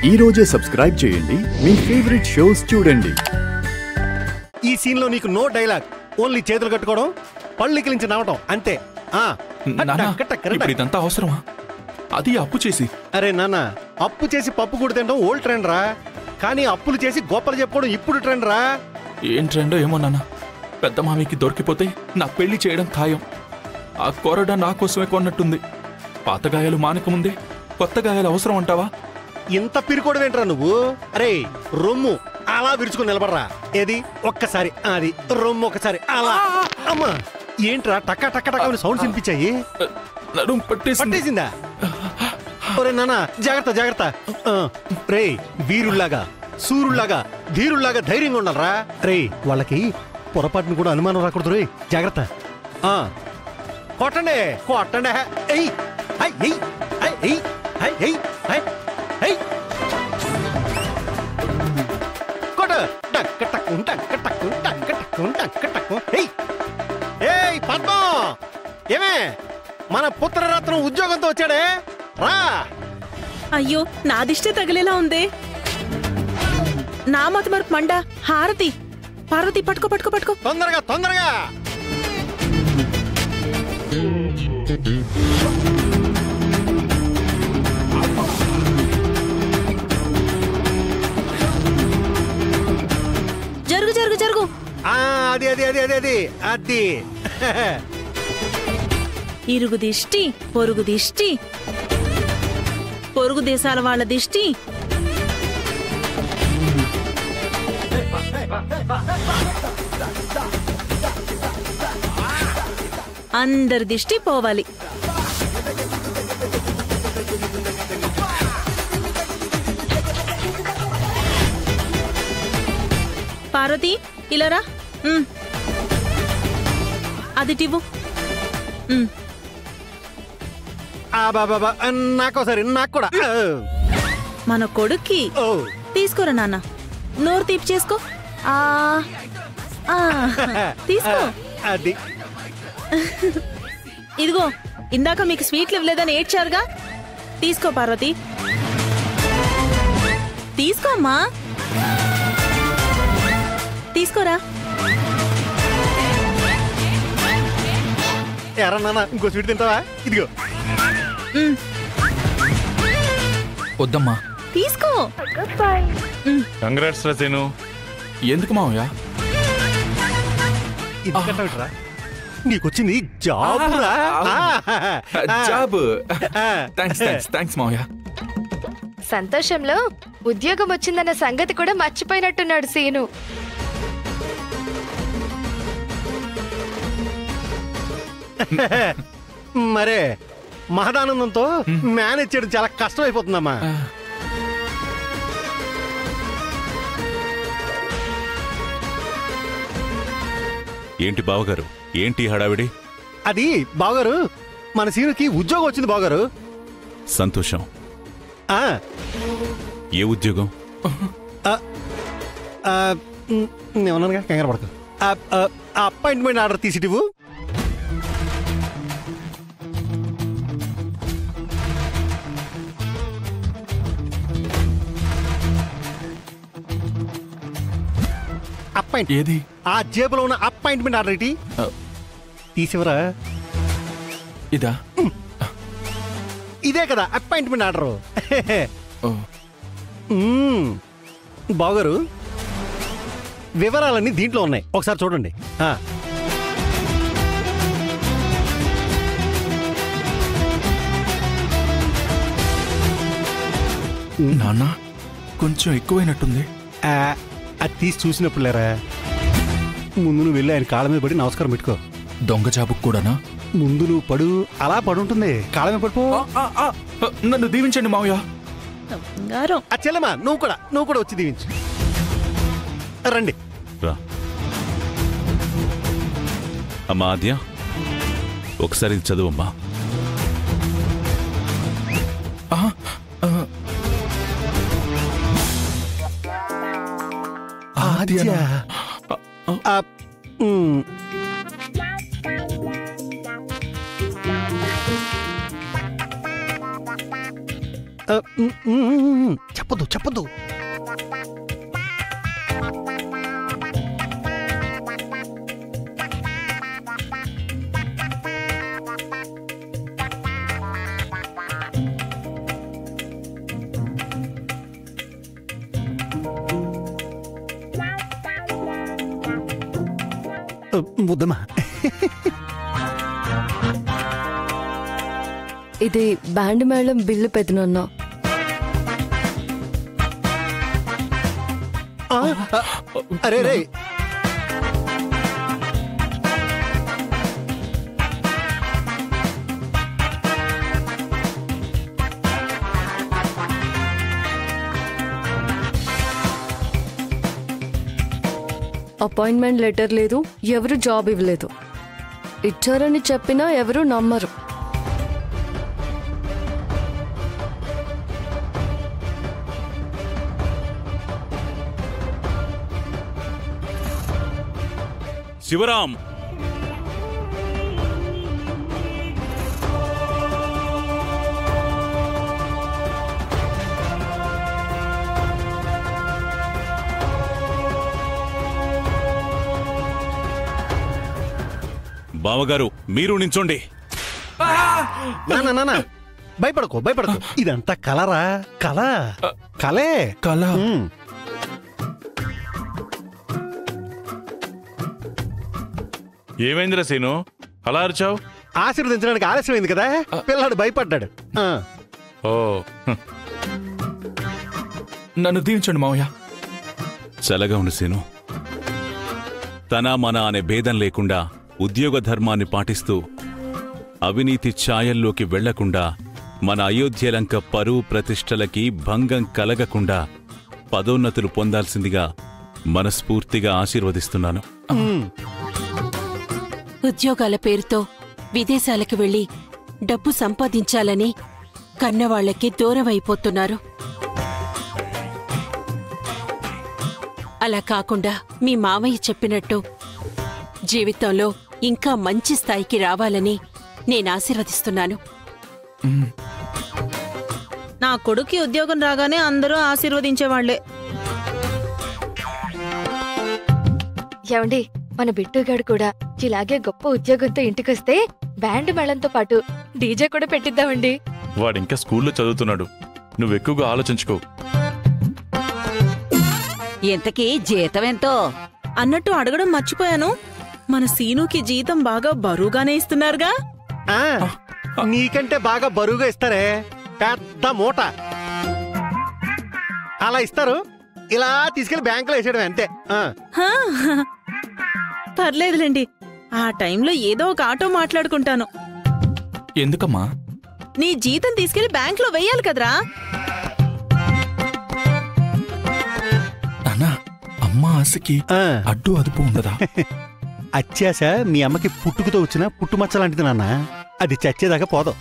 ఈ రోజే సబ్స్క్రైబ్ చేయండి, మీ ఫేవరెట్ షోస్ చూడండి. ఈ సీన్ లో నీకు నో డైలాగ్, ఓన్లీ చేతులు కట్టుకోవడం, పళ్ళికిలించి నవ్వటం అంతే. ఇదంతా అవసరమా? అది అప్పు చేసి. అరే నాన్న, అప్పు చేసి పప్పు కూడా తినడం ఓల్డ్ ట్రెండ్ రా, కానీ అప్పులు చేసి గొప్పలు చెప్పుకోవడం ఇప్పుడు ట్రెండ్ రా. ఏం ట్రెండో ఏమో నాన్న. పెద్ద మామికి దొరికిపోతే నా పెళ్లి చేయడం ఖాయం. ఆ కొరడ నా కోసమే కొన్నట్టుంది. పాత గాయాలు మానకముందే కొత్త గాయాలు అవసరం అంటావా? ఇంత పిరుకోడు ఏంట్రా నువ్వు? అరే రొమ్ము అలా విరుచుకుని నిలబడరా. ఏది ఒక్కసారి అది రొమ్ము ఒకసారి అలా. అమ్మా ఏంట్రా టక్క టక్క టక్క సౌండ్స్ వినిపించాయి? పట్టేసిందా? ఒరే నాన్న జాగ్రత్త జాగ్రత్త. రే వీరుల్లాగా సూరుల్లాగా ధీరుల్లాగా ధైర్యంగా ఉండాలరా. రే వాళ్ళకి పొరపాటును కూడా అనుమానం రాకూడదు. రే జాగ్రత్త. కొట్టండి కొట్టండి. పద్మం ఏమే మన పుత్రరత్నం ఉద్యోగంతో వచ్చాడే రా. అయ్యో నా దిష్టే తగిలేలా ఉంది. నా మత మరపు మండ. హారతి పార్వతి పట్టుకో పట్టుకో పట్టుకో తొందరగా తొందరగా. జరుగు జరుగు జరుగు. అది అది అది అది అది అది. ఇరుగు దిష్టి పొరుగు దిష్టి, పొరుగు దేశాల వాళ్ళ దిష్టి, అందరి దిష్టి పోవాలి. పార్వతి ఇలారా. అది టివ్వు. నాకోసారి నాకు కూడా. మన కొడుక్కి తీసుకోరా నాన్న. నోరు తీపి చేసుకో. తీసుకో. అది ఇదిగో ఇందాక మీకు స్వీట్లు ఇవ్వలేదని ఏడ్చారుగా, తీసుకో పార్వతి. తీసుకో అమ్మా, తీసుకోరా. ఎరా నాన్న ఇంకో స్వీట్ తింటావా? ఇదిగో. వద్దమ్మా తీసుకో. కంగ్రాట్స్ రసేను. ఎందుకు మావయ్య? నీకొచ్చింది జాబ్. జాబ్. థ్యాంక్స్ మావయ్య. సంతోషంలో ఉద్యోగం వచ్చిందన్న సంగతి కూడా మర్చిపోయినట్టున్నాడు సీను. మరే మహదానందంతో మేనేజ్ చేయడం చాలా కష్టం అయిపోతుందమ్మా. ఏంటి బావగారు, ఏంటి హడావిడి? అది బావగారు, మన సీనుకి ఉద్యోగం వచ్చింది బావగారు. సంతోషం. ఏ ఉద్యోగం? నేనున్నానుగా, కంగారు పడకు. అపాయింట్మెంట్ ఆర్డర్ తీసిటివు. ఏది? ఆ జేబులో ఉన్న అపాయింట్మెంట్ ఆర్డర్ ఏంటి తీసివరా? ఇదా? ఇదే కదా అపాయింట్మెంట్ ఆర్డర్. బావగారు వివరాలన్నీ దీంట్లో ఉన్నాయి, ఒకసారి చూడండి. నాన్న కొంచెం ఎక్కువైనట్టుంది. అది తీసి చూసినప్పుడు లేరా, ముందు నువ్వు వెళ్ళి ఆయన కాళ్ళ మీద పడి నమస్కారం పెట్టుకో. దొంగ జాబుకు కూడానా? ముందు నువ్వు పడు, అలా పడుంటుంది, కాళ్ళ మీద పడిపో. నన్ను దీవించండి మావయ్య. చెల్లెమ్మా నువ్వు కూడా వచ్చి దీవించు. రండి రా. అమ్మా ఆద్య, ఒకసారి ఇది చదువమ్మా. ఆద్య చెప్పదు చెప్పదు. ముద్దమ్మా, ఇది బ్యాండ్ మేళం బిల్లు పెద్దనన్నా. అరే రే, అపాయింట్మెంట్ లెటర్ లేదు, ఎవరు జాబ్ ఇవ్వలేదు. ఇచ్చారని చెప్పినా ఎవరు నమ్మరు. శివరాం, బావగారు మీరు నించోండి. నానా భయపడకు భయపడకు, ఇదంతా కలరా? కళ కలే కళ. ఏమైందిరా సీను, అలా అరిచావు? ఆశీర్వదించడానికి ఆలస్యమైంది కదా, పిల్లాడు భయపడ్డాడు. ఓ, నన్ను దీవించండి మావయ్య. చల్లగా ఉండు సీను. తన మన అనే భేదం లేకుండా ఉద్యోగ ధర్మాన్ని పాటిస్తూ అవినీతి ఛాయల్లోకి వెళ్లకుండా మన అయోధ్యలంక పరువు ప్రతిష్టలకి భంగం కలగకుండా పదోన్నతులు పొందాల్సిందిగా మనస్ఫూర్తిగా ఆశీర్వదిస్తున్నాను. ఉద్యోగాల పేరుతో విదేశాలకు వెళ్లి డబ్బు సంపాదించాలని కన్నవాళ్లకి దూరమైపోతున్నారు. అలా కాకుండా మీ మామయ్య చెప్పినట్టు జీవితంలో ఇంకా మంచి స్థాయికి రావాలని నేను ఆశీర్వదిస్తున్నాను. నా కొడుక్కి ఉద్యోగం రాగానే అందరూ ఆశీర్వదించేవాళ్లే. ఏమండి, మన బిట్టుగాడు కూడా ఇలాగే గొప్ప ఉద్యోగంతో ఇంటికొస్తే బ్యాండ్ మేళంతో పాటు డీజే కూడా పెట్టిద్దామండి. వాడింకా స్కూల్లో చదువుతున్నాడు, నువ్వు ఎక్కువగా ఆలోచించుకో. ఇంతకీ జీతం ఎంతో అన్నట్టు అడగడం మర్చిపోయాను, మన సీనుకి జీతం బాగా బరువుగానే ఇస్తున్నారుగా. నీకంటే బాగా బరువుగా ఇస్తారే, పెద్ద మూట అలా ఇస్తారు. ఇలా తీసుకెళ్లి బ్యాంకులో వేసేయడం అంతే. హా, పర్లేదులేండి, ఆ టైంలో ఏదో ఒక ఆటో మాట్లాడుకుంటాను. ఎందుకమ్మా? నీ జీతం తీసుకెళ్లి బ్యాంకులో వెయ్యాలి కదరా. నాన్నా, అమ్మ ఆశకి అడ్డు అదుపు ఉండదా? అత్యాశ మీ అమ్మకి పుట్టుకతో వచ్చిన పుట్టుమచ్చ లాంటిది నాన్న, అది చచ్చేదాకా పోదాం.